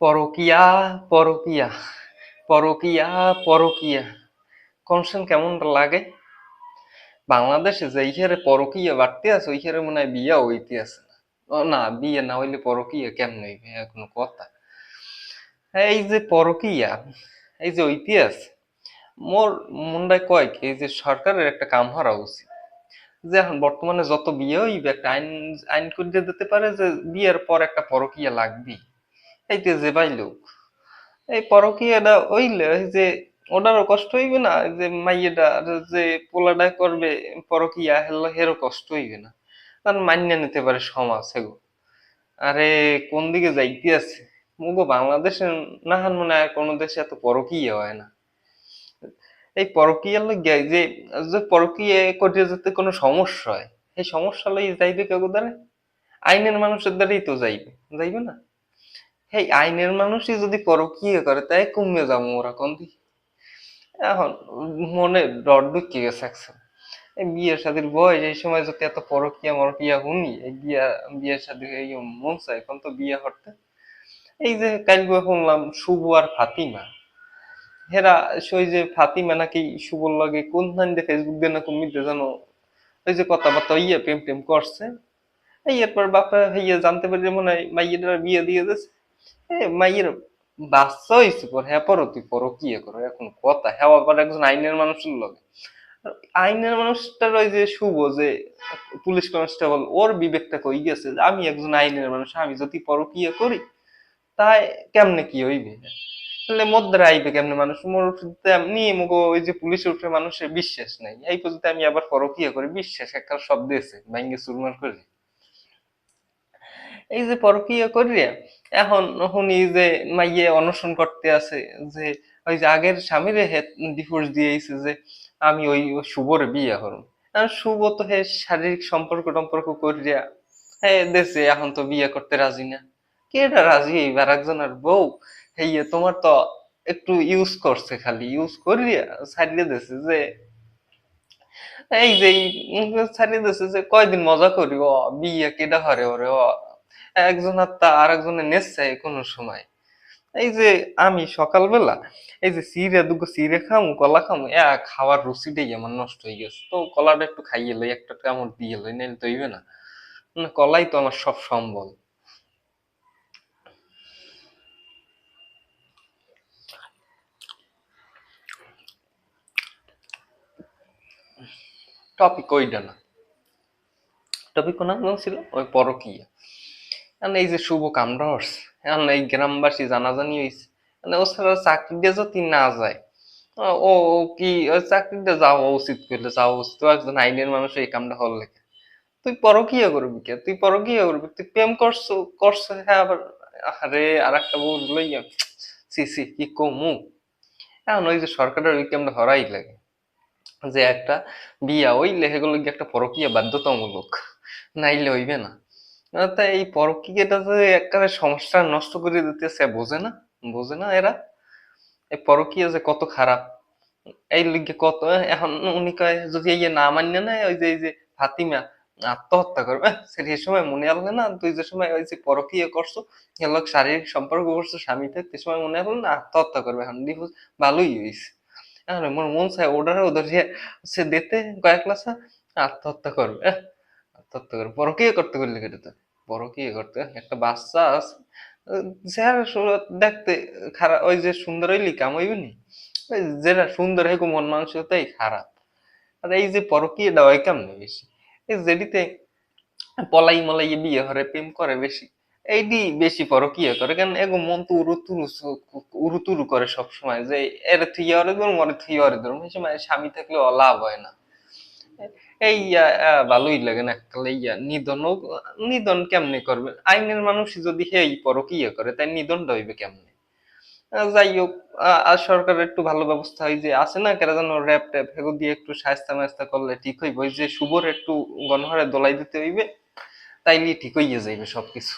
পরকিয়া, পরকিয়া, পরকিয়া, পরকিয়া। কনসেন কেমন লাগে? বাংলাদেশে যেই হারে পরকিয়া বাড়তে আছে ওই হারে মনে হয় বিয়া হইতে আছে না। ও না, বিয়ে না হইলে পরকিয়া কেমনে হইবে? কোনো কথা? এই যে পরকিয়া, এই যে হইতে আছে, মোর মনটায় কয় কি, এই যে সরকারের একটা কাম হওয়া উচিত, যে এখন বর্তমানে যত বিয়ে হইবে একটা আইন আইন করে দিতে পারে যে বিয়ের পর একটা পরকিয়া লাগবেই। এইতে যে ভাই লোক, এই পরকীয়াটা হইলে ওই যে ওনারও কষ্ট হইবে না, এই যে মাইয়েটা যে পোলাটা করবে পরকীয়া হেরও কষ্ট হইবে না, কারণ মান্য নিতে পারে সমাজ এগো। আরে কোন দিকে যাইতে আছে মুগো বাংলাদেশে? না হান মনে হয় কোনো দেশে এত পরকীয়া হয় না। এই পরকীয়ার লইগা এই যে যে পরকীয়া করিয়া যাতে কোনো সমস্যা হয়, এই সমস্যা লই যাইবে কেউ দ্বারা? আইনের মানুষের দ্বারাই তো যাইবে, যাইবে না? এই আইনের মানুষই যদি পরকীয়া করে তাই কমে যাবো ওরা কোন দিকে? এখন মনে ডর ঢুকিয়ে গেছে একদম। এই বিয়ের শাদীর বয়স এই সময় যদি এত পরকিয়া মরকিয়া শুনি, এই বিয়ের শাদী এই মন চায় এখন তো বিয়ে করতে। এই যে কালকে শুনলাম শুভ আর ফাতিমা, হেরা সই যে ফাতিমা নাকি শুভর লগে কোন ধান দিয়ে ফেসবুক দিয়ে না কমিতে জানো ওই যে কথাবার্তা ইয়ে প্রেম টেম করছে। এই এরপর বাপা হইয়া জানতে পারি যে মনে হয় মাইয়ের বিয়ে দিয়ে দিয়েছে। মাইয়ের বাচ্চা হয়েছে পর হ্যাঁ পরো তুই পরো কি করো এখন কথা হ্যাঁ আবার একজন আইনের মানুষের লগে। আর আইনের মানুষটার ওই যে শুভ যে পুলিশ কনস্টেবল, ওর বিবেকটা কই গেছে যে আমি একজন আইনের মানুষ, আমি যদি পরকিয়া করি তাই কেমনে কি হইবে? তাহলে মধ্যে আইবে কেমনে মানুষ? মোর এমনি মুগো ওই যে পুলিশের উপরে মানুষের বিশ্বাস নাই, এই পর্যন্ত আমি আবার পরকিয়া করি, বিশ্বাস একটা শব্দ এসে ভাঙ্গে চুরমার করে। এই যে পরকীয়া করিয়া এখন শুনি যে মাইয়ে অনশন করতে আছে যে ওই যে আগের স্বামীরে ডিভোর্স দিয়েছে যে আমি ওই শুভরে বিয়ে করব। আর শুভ তো হে শারীরিক সম্পর্ক টম্পর্ক করিয়া হ্যাঁ দেশে এখন তো বিয়ে করতে রাজি না। কেটা রাজি এইবার একজনের বউ? হেইয়ে তোমার তো একটু ইউজ করছে, খালি ইউজ করিয়া ছাড়িয়ে দিছে যে এই যে ছাড়িয়ে দিছে যে কয়দিন মজা করি, ও বিয়ে কেডা হরে ওরে, ও একজন আত্মা আর একজনের নেচ্ছে কোনো সময়। এই যে আমি সকালবেলা এই যে চিড়ে দুটো চিড়ে খামু কলা খামু, খাওয়ার রুচিটাই আমার নষ্ট হয়ে গেছে, তো কলাটা একটু খাইয়ে লই, একটা কামড় দিয়ে লই, নাইলে তো হইবে না। কলাই তো আমার সব সম্বল। টপিক ওইটা না, টপিক কোন ছিল ওই পরকীয়া। এখন এই যে শুভ কামড়া হচ্ছে, এখন এই গ্রামবাসী জানাজানি হয়েছে, মানে ও ছাড়া চাকরি দিয়ে যদি না যায়, ও ও কি ওই চাকরিটা যাওয়া উচিত, করলে যাওয়া উচিত, ও একজন আইনের মানুষ এই কামটা হল লেখা। তুই পরকিয়া করবি কে? তুই পরকিয়া করবি, তুই প্রেম করছো করছো হ্যাঁ আবার আরে আর একটা বউ লইয়া সি সি কি কমু। এখন ওই যে সরকারের ওই কামটা হরাই লাগে যে একটা বিয়া ওই লেহেগুলো গিয়ে একটা পরকিয়া বাধ্যতামূলক, নাইলে হইবে না। তাই এই পরকীয়াটা যে একেবারে সমস্যা নষ্ট করে দিতেছে, বোঝে না, বোঝে না এরা এই পরকীয়া যে কত খারাপ। এই লিগে কত এখন উনি কয় যদি এই না মান্য না ওই যে এই যে ফাতিমা আত্মহত্যা করবে, সেই সময় মনে আসলে না তুই যে সময় ওই যে পরকীয়া করছো, এর শারীরিক সম্পর্ক করছো স্বামী থাকতে, সময় মনে আসলো না আত্মহত্যা করবে, এখন ডিভোর্স ভালোই হয়েছে। এখন মোর মন চায় ওটারে ওদের সে দিতে কয়েক লাসা আত্মহত্যা করবে, আত্মহত্যা করবে পরকীয়া করতে করলে কেটে তো পরকীয়া করতে একটা বাচ্চা আছে, চেহারা দেখতে খারাপ, ওই যে সুন্দর হইলি কাম হইবে নি? ওই যেটা সুন্দর হেগো মন মানসিকতাই খারাপ। আর এই যে পরকীয়াটা হয় কেমনে বেশি, এই যেটিতে পলাই মলাই বিয়ে হরে প্রেম করে বেশি, এইটি বেশি পরকীয়া করে, কেন এগো মন তো উড়ুতুরু উড়ুতুরু করে সব সময় যে এর থুইয়া অরে ধরুন মরে থুইয়া অরে ধরুন, এই সময় স্বামী থাকলে অলাভ হয় না। এই ভালোই লাগে না এককালে নিধন নিধন কেমনে করবে আইনের মানুষ? যদি হেই পরকীয়া করে তাই নিধনটা হইবে কেমনে? যাই হোক, আর সরকারের একটু ভালো ব্যবস্থা হয় যে আছে না কেরা যেন র্যাপ ট্যাপ হেগো দিয়ে একটু সায়স্তা মায়স্তা করলে ঠিক হইব, ওই যে শুভর একটু গণহারে দোলাই দিতে হইবে, তাইলে ঠিক হইয়া যাইবে সবকিছু।